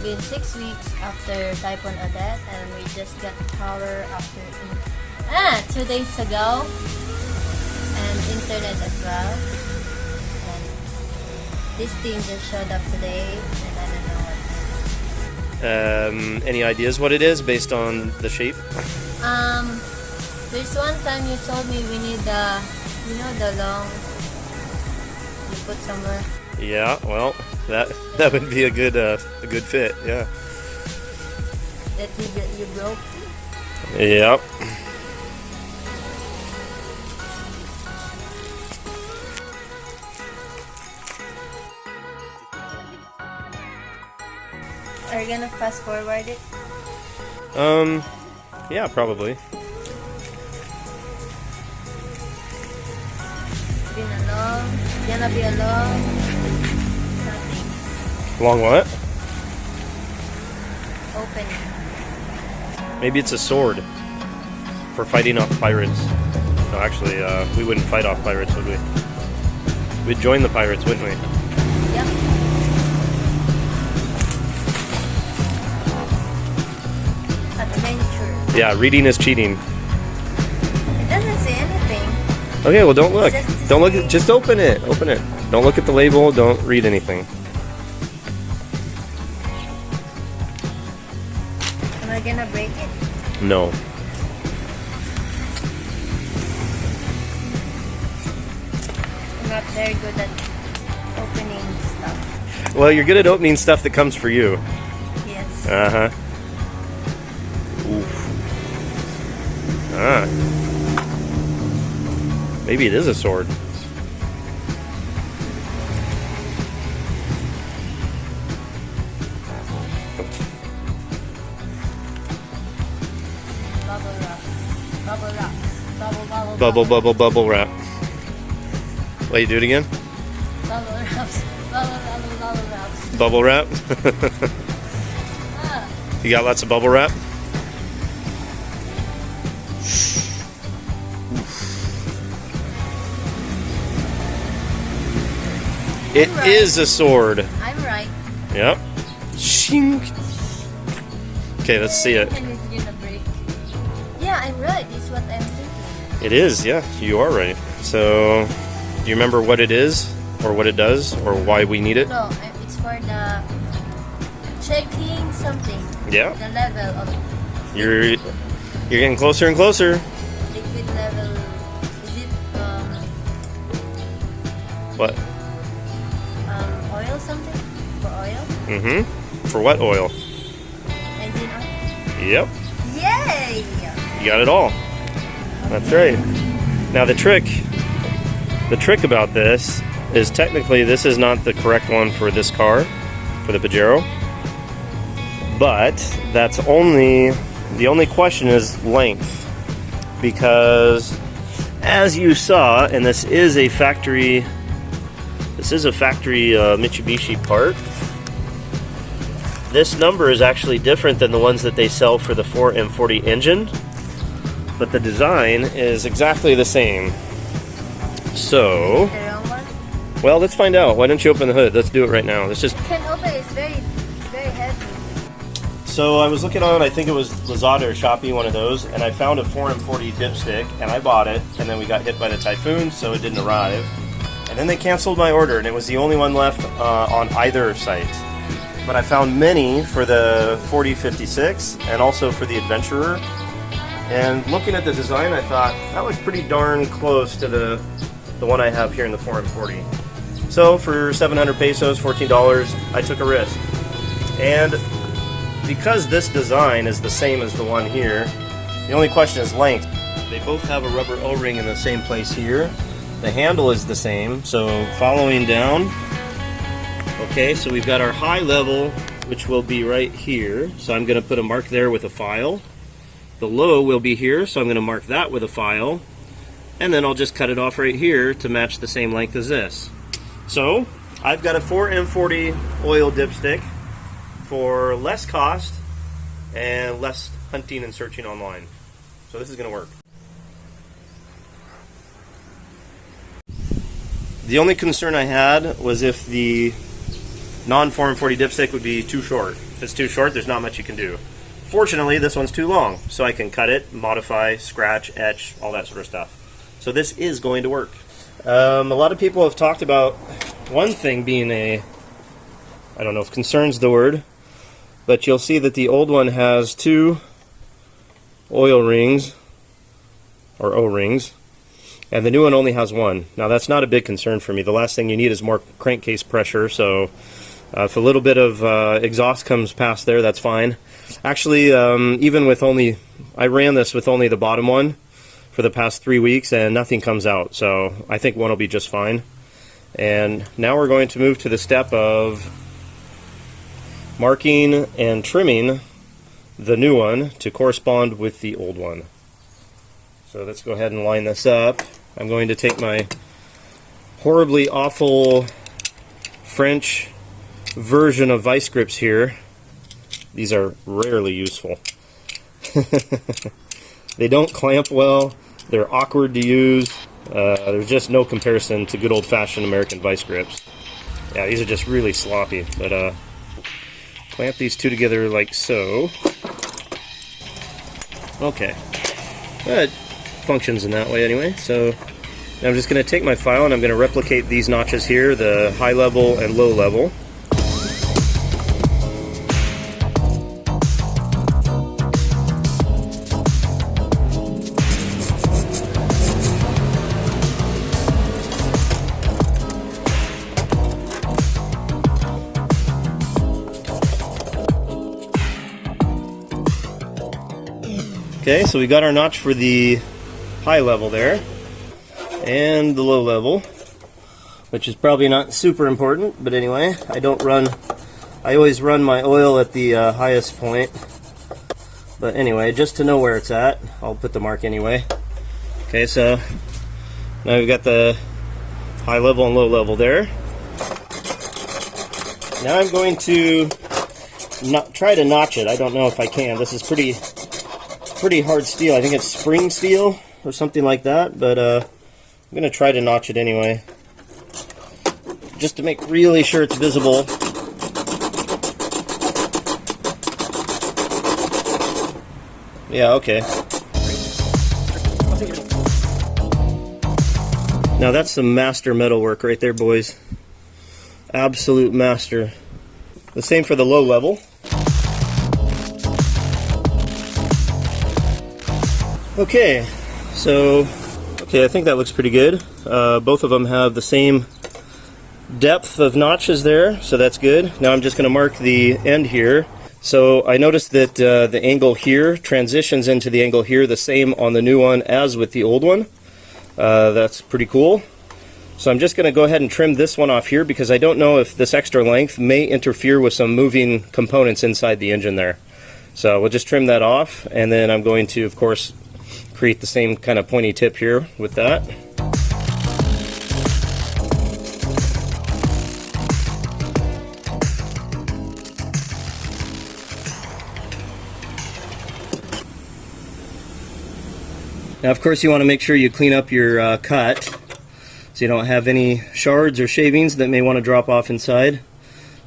been 6 weeks after Typhoon Odette, and we just got power after 2 days ago, and internet as well. And this thing just showed up today, and I don't know what this is. Any ideas what it is based on the shape? There's one time you told me we need the, the long you put somewhere. Yeah, well, that would be a good fit. Yeah. That you broke. Yep. Are you gonna fast forward it? Yeah, probably. It's gonna be a long something. Long what? Opening. Maybe it's a sword for fighting off pirates. No, actually, we wouldn't fight off pirates, would we? We'd join the pirates, wouldn't we? Yep. Adventure. Yeah, reading is cheating. It doesn't say anything. Okay, well, don't look. Just Don't look. Just open it. Open it. Don't look at the label. Don't read anything. Am I gonna break it? No. I'm not very good at opening stuff. Well, you're good at opening stuff that comes for you. Yes. Uh-huh. Oof. Ah. Maybe it is a sword. Bubble wrap. Bubble wrap. Bubble wrap. Wait, do it again? Bubble wraps. Bubble wraps. Bubble wrap? Ah. You got lots of bubble wrap? It right. is a sword. I'm right. Yep. Shink. Okay, let's see it. And it's gonna break. Yeah, I'm right. It's what I'm thinking. It is, yeah, you are right. So, do you remember what it is, or what it does, or why we need it? No, it's for the checking something. Yeah. The level of You're getting closer and closer. liquid level. Is it What? oil something? For oil? Mm-hmm. For what oil? Engine oil? Yep. Yay! You got it all. That's right. Now the trick about this is technically this is not the correct one for this car, for the Pajero. But that's the only question is length. Because as you saw, and this is a factory Mitsubishi part, this number is actually different than the ones that they sell for the 4M40 engine, but the design is exactly the same. So, The wrong one? well, let's find out. Why don't you open the hood? Let's do it right now. Let's just. I can open it. It's very heavy. So I was looking on, I think it was Lazada or Shopee, one of those, and I found a 4M40 dipstick, and I bought it, and then we got hit by the typhoon, so it didn't arrive. And then they canceled my order, and it was the only one left on either site. But I found many for the 4056 and also for the Adventurer. And looking at the design, I thought that was pretty darn close to the one I have here in the 4M40. So for 700 pesos, $14, I took a risk. And because this design is the same as the one here, the only question is length. They both have a rubber O-ring in the same place here. The handle is the same, so following down. Okay, so we've got our high level, which will be right here. So I'm going to put a mark there with a file. The low will be here, so I'm going to mark that with a file. And then I'll just cut it off right here to match the same length as this. So I've got a 4M40 oil dipstick for less cost and less hunting and searching online. So this is going to work. The only concern I had was if the non-4M40 dipstick would be too short. If If it's too short, there's not much you can do. Fortunately, this one's too long, so I can cut it, modify, scratch, etch, all that sort of stuff. So this is going to work. A lot of people have talked about one thing being I don't know if concern's the word, but you'll see that the old one has 2 oil rings, or O-rings, and the new one only has 1. Now that's not a big concern for me. The last thing you need is more crankcase pressure, so if a little bit of exhaust comes past there, that's fine. Actually, even with I ran this with only the bottom one for the past 3 weeks, and nothing comes out, so I think one will be just fine. And now we're going to move to the step of marking and trimming the new one to correspond with the old one. So let's go ahead and line this up. I'm going to take my horribly awful French version of vice grips here. These are rarely useful. They don't clamp well, they're awkward to use, there's just no comparison to good old-fashioned American vice grips. Yeah, these are just really sloppy, but clamp these 2 together like so. Okay, it functions in that way anyway. So now I'm just going to take my file and I'm going to replicate these notches here, the high level and low level. Okay, so we got our notch for the high level there, and the low level, which is probably not super important, but anyway, I always run my oil at the highest point, but anyway, just to know where it's at, I'll put the mark anyway. Okay, so now we've got the high level and low level there. Now I'm going to try to notch it. I don't know if I can. This is pretty hard steel. I think it's spring steel or something like that, but I'm going to try to notch it anyway, just to make really sure it's visible. Yeah, okay. Now that's some master metal work right there, boys. Absolute master. The same for the low level. Okay, I think that looks pretty good. Both of them have the same depth of notches there, so that's good. Now I'm just going to mark the end here. So I noticed that the angle here transitions into the angle here the same on the new one as with the old one. That's pretty cool. So I'm just going to go ahead and trim this one off here because I don't know if this extra length may interfere with some moving components inside the engine there. So we'll just trim that off, and then I'm going to, of course, create the same kind of pointy tip here with that. Now, of course, you want to make sure you clean up your cut so you don't have any shards or shavings that may want to drop off inside.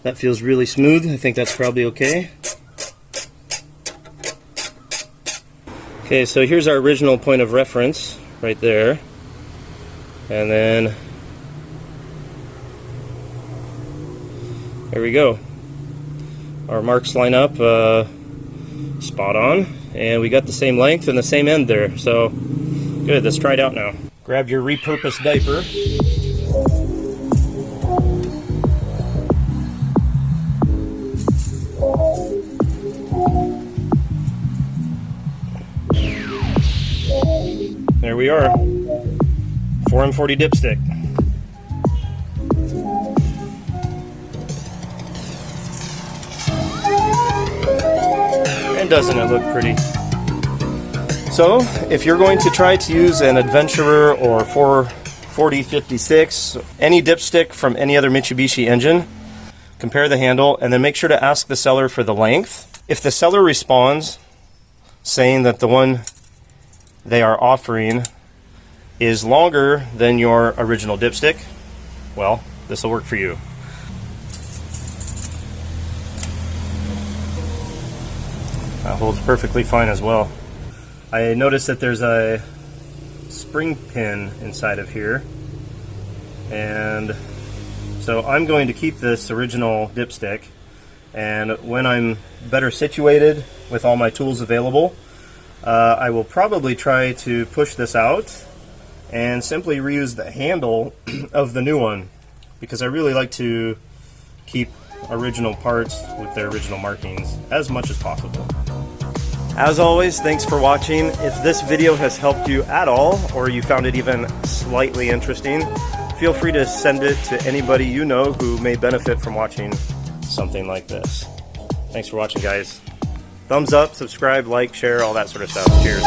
That feels really smooth. I think that's probably okay. Okay, so here's our original point of reference right there, and then there we go. Our marks line up spot on, and we got the same length and the same end there, so good. Let's try it out now. Grab your repurposed diaper. There we are, 4M40 dipstick. And doesn't it look pretty? So, if you're going to try to use an Adventurer or 440-56, any dipstick from any other Mitsubishi engine, compare the handle, and then make sure to ask the seller for the length. If the seller responds saying that the one they are offering is longer than your original dipstick, well, this will work for you. That holds perfectly fine as well. I noticed that there's a spring pin inside of here, and so I'm going to keep this original dipstick, and when I'm better situated with all my tools available, I will probably try to push this out and simply reuse the handle of the new one, because I really like to keep original parts with their original markings as much as possible. As always, thanks for watching. If this video has helped you at all, or you found it even slightly interesting, feel free to send it to anybody you know who may benefit from watching something like this. Thanks for watching, guys. Thumbs up, subscribe, like, share, all that sort of stuff. Cheers.